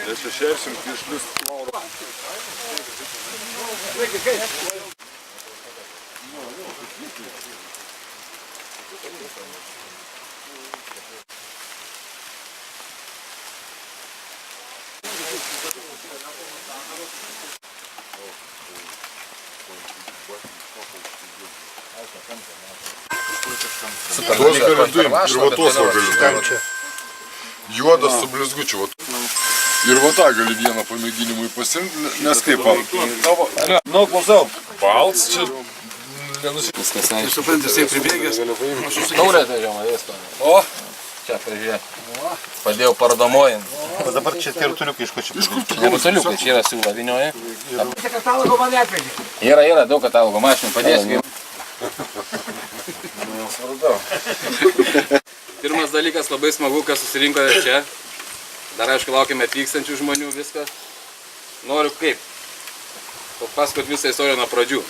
Aš šešersim, išlis Lauro. Tuos gali duim ir va tuos va gali duim. Juodas su blizgučiu. Ir va tą gali vieną pamėginimui pasimti, nes kaip nu, klausau. Balts čia nenusipirkti. Viskas aišku. Supranti, jisai pribėgęs. Taurė tai žioma, viską. O, čia pažiūrėk. Padėjau parodomojant. O dabar čia tie rutuliukai iš ko čia padaryti? Ne rutuliukai, čia yra siūla vynioja. Čia katalogo man atvedė. Yra daug katalogo mašinų, padėsiu. Pirmas dalykas, labai smagu, kad susirinkote čia. Dar aišku, laukiame atvykstančių žmonių, viskas. Noriu kaip? Papasakot visą istoriją nuo pradžių.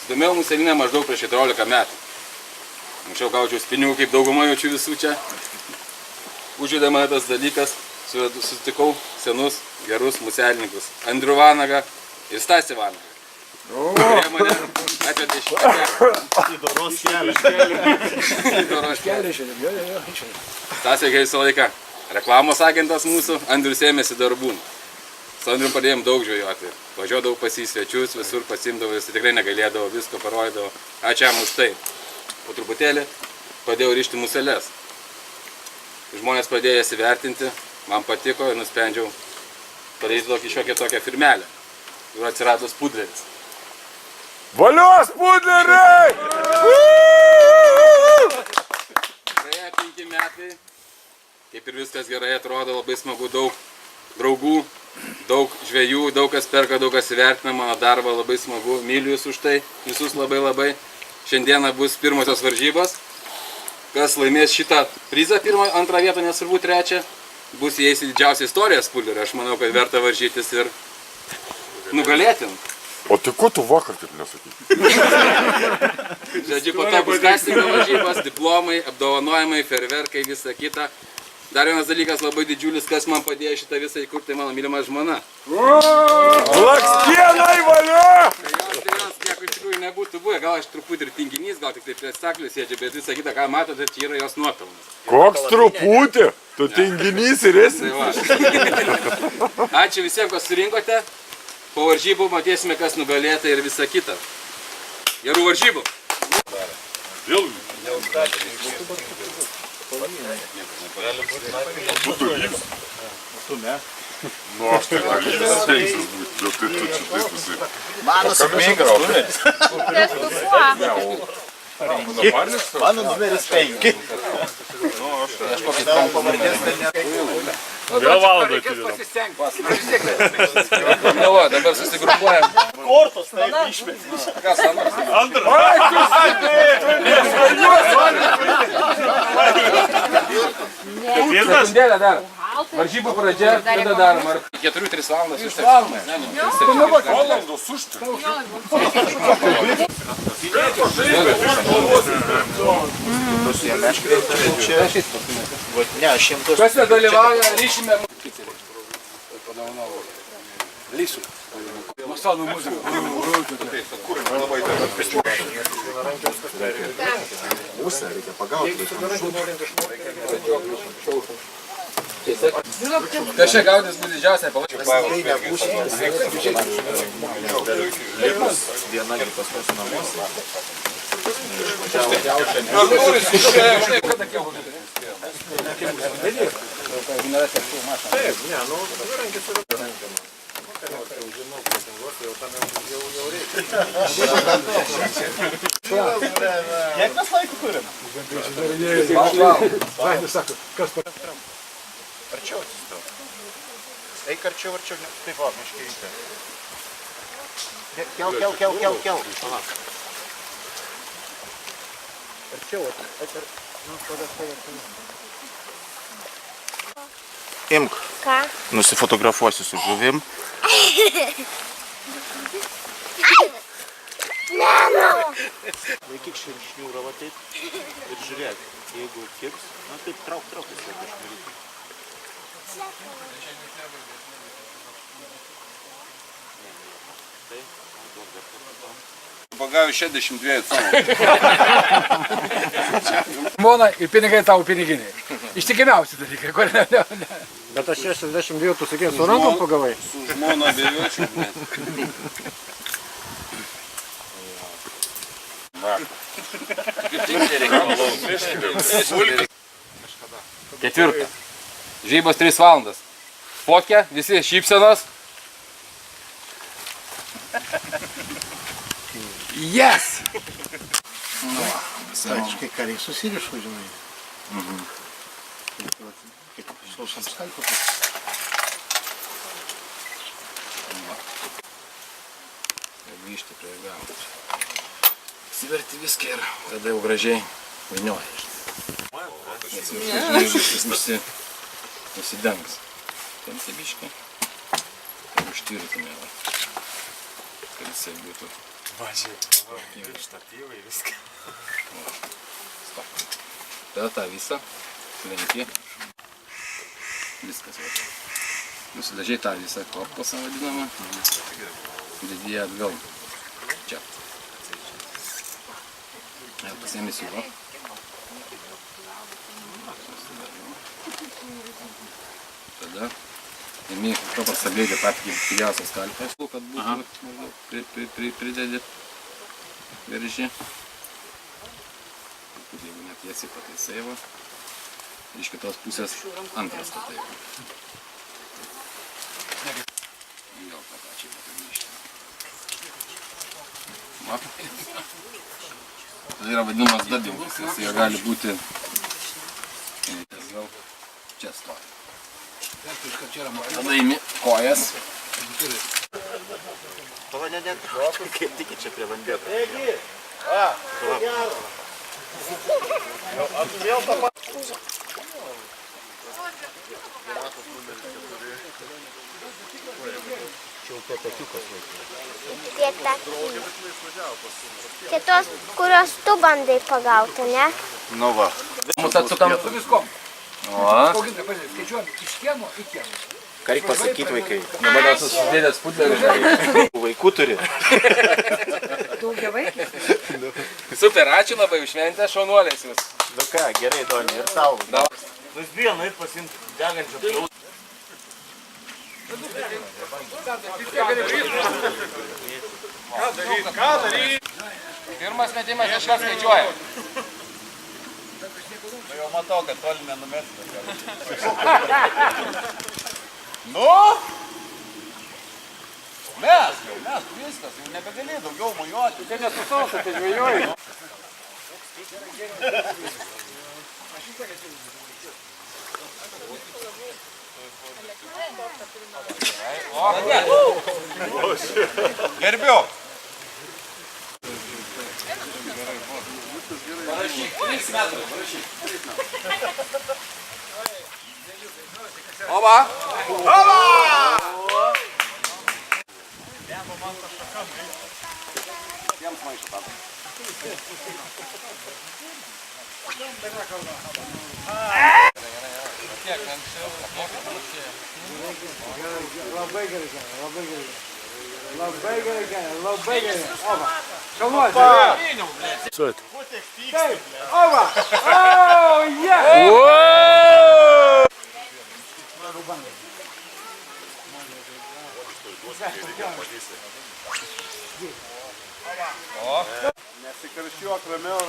Sudomėjau muselinę maždaug prieš 14 metų. Anksčiau gaučiau pinigų, kaip dauguma jaučiu visų čia. Užžaidė mane tas dalykas, susitikau senus, gerus muselininkus. Andrių Vanagą ir Stasį Vanagą. Kurie mane atvedė iš kelią. Į doros kelią. Į doros kelią. Stasė visą laiką reklamos agentas mūsų, Andrius ėmėsi darbų. Su Andrium padėjom daug žvejoti. Važiuodavau pas į svečius, visur pasimdavau, jis tikrai negalėdavo, visko parodydavo. Ačiū jam už tai. Po truputėlį padėjau rišti museles. Žmonės pradėjo jas įvertinti, man patiko ir nusprendžiau padaryti tokį šiokią tokią firmelę. Ir atsirado Spudleris. Valios Spudleriai! Praėjo 5 metai, kaip ir viskas gerai atrodo, labai smagu, daug draugų, daug žvejų, daug kas perka, daug kas įvertina mano darbą, labai smagu, myliu jūs už tai, visus labai. Šiandieną bus pirmosios varžybos, kas laimės šitą prizą, pirmą, antrą vietą, nes turbūt trečią, bus įeis į didžiausią istoriją Spudlerio, aš manau, kad verta varžytis ir nugalėti. O tai ko tu vakar taip nesakai? Žodžiu, po to bus kastingo varžybos, diplomai, apdovanojimai, fejerverkai, visa kita. Dar vienas dalykas labai didžiulis, kas man padėjo šitą visą įkurti, tai mano mylima žmona. Lakstienai valio! Jos nieko iš tikrųjų nebūtų buvę, gal aš truputį ir tinginys, gal tik tai prie staklių sėdžiu, bet visą kitą, ką matote, čia yra jos nuopelnas. Koks truputį? Tu tinginys ir esi? Ačiū visiems, kas surinkote. Po varžybų matėsime, kas nugalėta ir visa kita. Gerų varžybų! Vėl? Tu dalyvis? Tu ne. Nu, aš tai negalėjau stengsis būti, bet tai tu čia taip visai. Mano sėkmingas numeris. Mano numeris 5. Savo pavardės ten ne. Vėl valandą atidedam. Nu va, dabar susigrupuojam. Kortos taip išmeti. Kas antras? Antras! Sekundėlę dar. Varžybų pradžia, kada darom? 4-3 valandas užteks. Valandos užteks. Ne, aš jiems tos... Kas nedalyvauja, ryšime. Lysų. Masalų muzika. Musę reikia pagauti. Kas čia gaudys bus didžiausia palaikė? Liepos diena ir pas mūsų namuose. Kiek mes laiko turim? Arčiau atsistau. Eik arčiau. Taip va, miškėrytė. Kel. Arčiau. Imk. Ką? Nusifotografuosiu su žuvim. Ne, Laikyk šniūrą va taip ir žiūrėk. Jeigu kibs, na taip trauk tiesiog iš šniūrų. Pagavė 62 cm. Mona ir pinigai tavo piniginiai. Ištikimiausi dalykai, kur ne. Bet aš 62, tu sakė, su rankom pagavai? Su žmona abejočiau, bet. Ketvirtą. Žaibas 3 valandas. Fotkė, visi šypsenos. Yes! Praktiškai kariai susirišo, žinai. Kaip sausam skalpą. Grįžti prie galo. Siverti viską ir tada jau gražiai vainioja. Nusidengs. Tempti biškį. Ir užtirtume. Kad jisai būtų. Mažiai. Štatyvai viską. Tada tą visą lenki. Viskas. Nusidažiai tą visą korpusą vadinamą. Dedi ją atgal. Čia. Ir pasiemi siūlą. Tada imi paprastą blėdę patį pigiausią skalpę, kad būtų pridedi veržį. Jeigu netiesi pataisai va. Iš kitos pusės antras statai. Gal tą pačią pagrįžti. Tai yra vadinamas dadingas, nes jie gali būti gal čia stovi. Tada imi kojas. Pava nedėt. Kaip tiki čia prie vandėto. Čia tos, kurios tu bandai pagauti, ne? Nu va. Mūsų atsukam. Su viskom. O, Augintai, pažiūrėk, skaičiuojam iš kiemo į kiemą. Ką reik pasakyti vaikai? dabar dar susidėdęs putlerį. Vaikų turi. Daugia vaikai. Super, ačiū labai už šventę, šaunuolės jūs. Nu ką, gerai, Doni, ir tau. Vis bijo nueit pasiimti degančią pliautą. Pirmas metimas kažkas skaičiuoja. Jau matau, kad toli nenumesti. Nu? Mes viskas, jau nebegali daugiau mojuoti. Tai nesusausi, tai žvejoji. Gerbiu. Parašyk, 3 metrus, parašyk. Oba! Oba! Jiems maišą tą. Labai gerai, labai gerai. Labai gerai, labai gerai. Oba. Šaunuolis. Suot. Taip, oba. Oh, yeah. Nesikarščiuok, ramiau.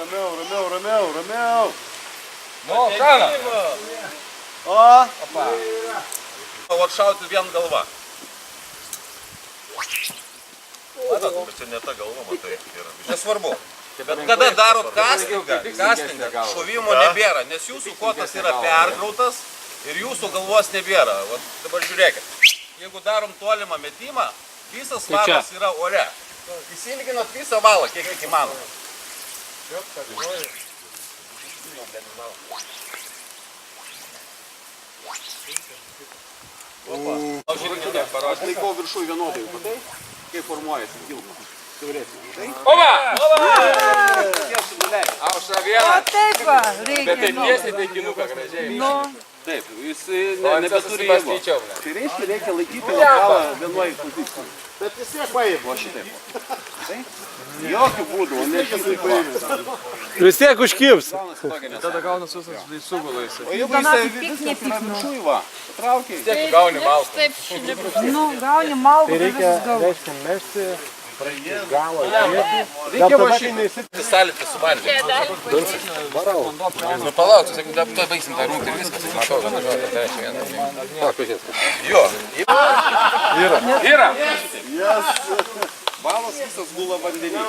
Nu, šauna. O! Vat šauti vien galva. Matot, bet čia ne ta galva, matai. Nesvarbu. Bet kada darot castingą, šovimo nebėra, nes jūsų kotas yra perkrautas ir jūsų galvos nebėra. Vat dabar žiūrėkit. Jeigu darom tolimą metimą, visas valas yra ore. Įsilginot visą valą, kiek įmanoma. Aš laikau viršų vienodai, matai, kaip formuojasi gilmas. Ova! Aušra vieną. Taip va, Bet reikia. taip tiesiai taikinuką gražiai. Taip, jis Nebeturi jėgų. Tai reiškia, reikia laikyti galą vienoj pozicijai. Bet vis tiek paėmė. O šitaip. Jokių būdų, o ne šitaip paėmė. Vis tiek užkibs. Tada gaunas visas sugulais. O jeigu jisai viskas yra viršui, va, patraukiai. Tiek tu gauni malką. Taip, nu, gauni malką, Tai tai reikia, visas galvas. reiškia, mesti galą į priekį. Reikia va šitą. Sąlytis su bandžiu. Nu palauk, tu sakai, tuoj baigsim tą rungtį ir viskas. Matau, kad žodžiu, tai aš vieną. Jo. Yra. Balas visas gula vandenį.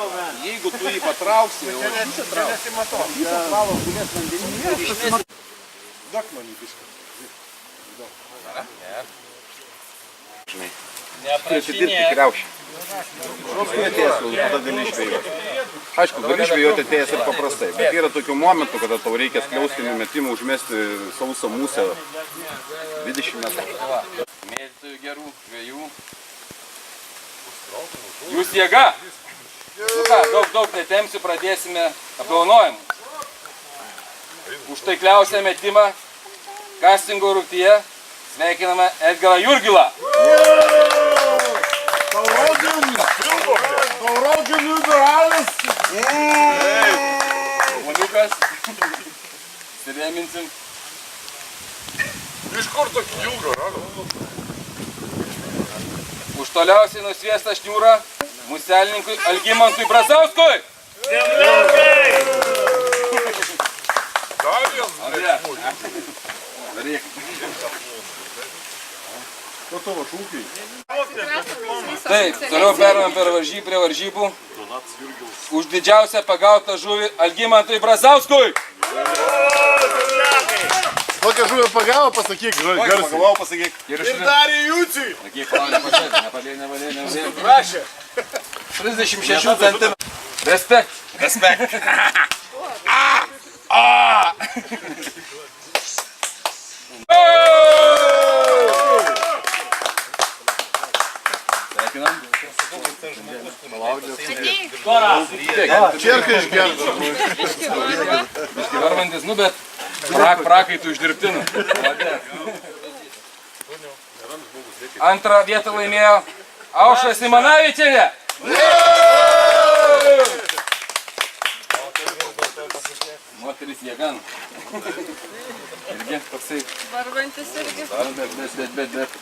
Jeigu tu jį patrauksi, jau visas balas gulės vandenį ir išmesi. Dak man į bišką. Prisidirbti kriaušį. Paskui atėjęs, tada gali žvejoti. Aišku, gali žvejoti atėjęs ir paprastai, bet yra tokių momentų, kada tau reikia skliaustinių metimų užmesti sausą musę 20 metrų. Mėlytojų gerų, žvejų. Jūs jėga. Nu ką, daug netempsiu, pradėsime apdovanojimus. Už taikliausią metimą kastingo rungtyje sveikiname Edgarą Jurgilą. Taurogin liberalas. Moniukas. Sirėminsim. Iš kur tokį ilgą rado? Už toliausiai nusviestą šniūrą muselininkui Algimantui Brazauskui. Dar vienas. Daryk. Ko tavo šūkiai? Taip, toliau perėmėm prie varžybų. Už didžiausią pagautą žuvį Algimantui Brazauskui. Kokią žuvį pagavo, pasakyk garsiai. Pagavau, pasakyk. Ir darė jūciui. sakyk, nepalėjai. Prašė. 36 cm. Respekt. Sveikinam. Čierką išgerdo. Varvantis, nu bet prakaitų išdirbtinu. Antrą vietą laimėjo Aušra Simanavičienė. Moteris jėgan. Irgi toksai. Varvantis irgi. Bet.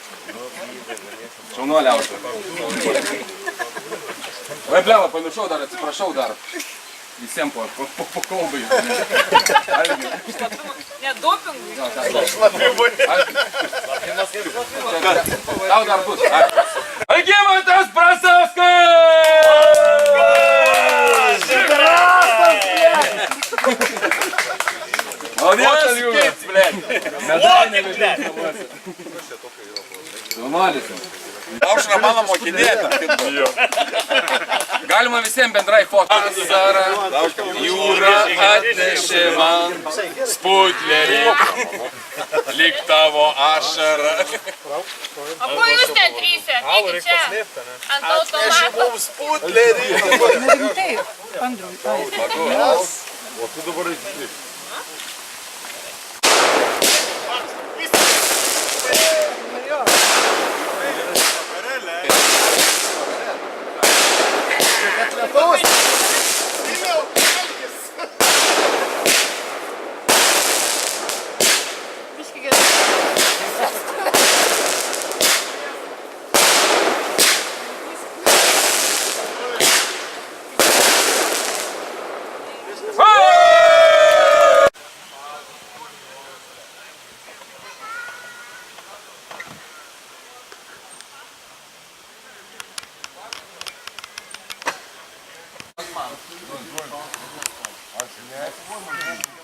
Šaunuolė Aušra. Oi, bleva, pamiršau dar, atsiprašau dar. Visiems po kalbai. Ne, dopingui. Tau dar bus. Algimantas Brazauskas! Молодец, Алюра, блядь. Медальный, блядь. Jaunuolis. Aušra mano mokinė. Galima visiems bendrai foto. Vasara, jūra atnešė man sputlerį, lyg tavo ašara. O ko jūs ten trysia? Eikit čia. Ant automato. Mums putlerį. Rimtai, Andriui. O tu dabar eisi. Biški gerai. Ačiū.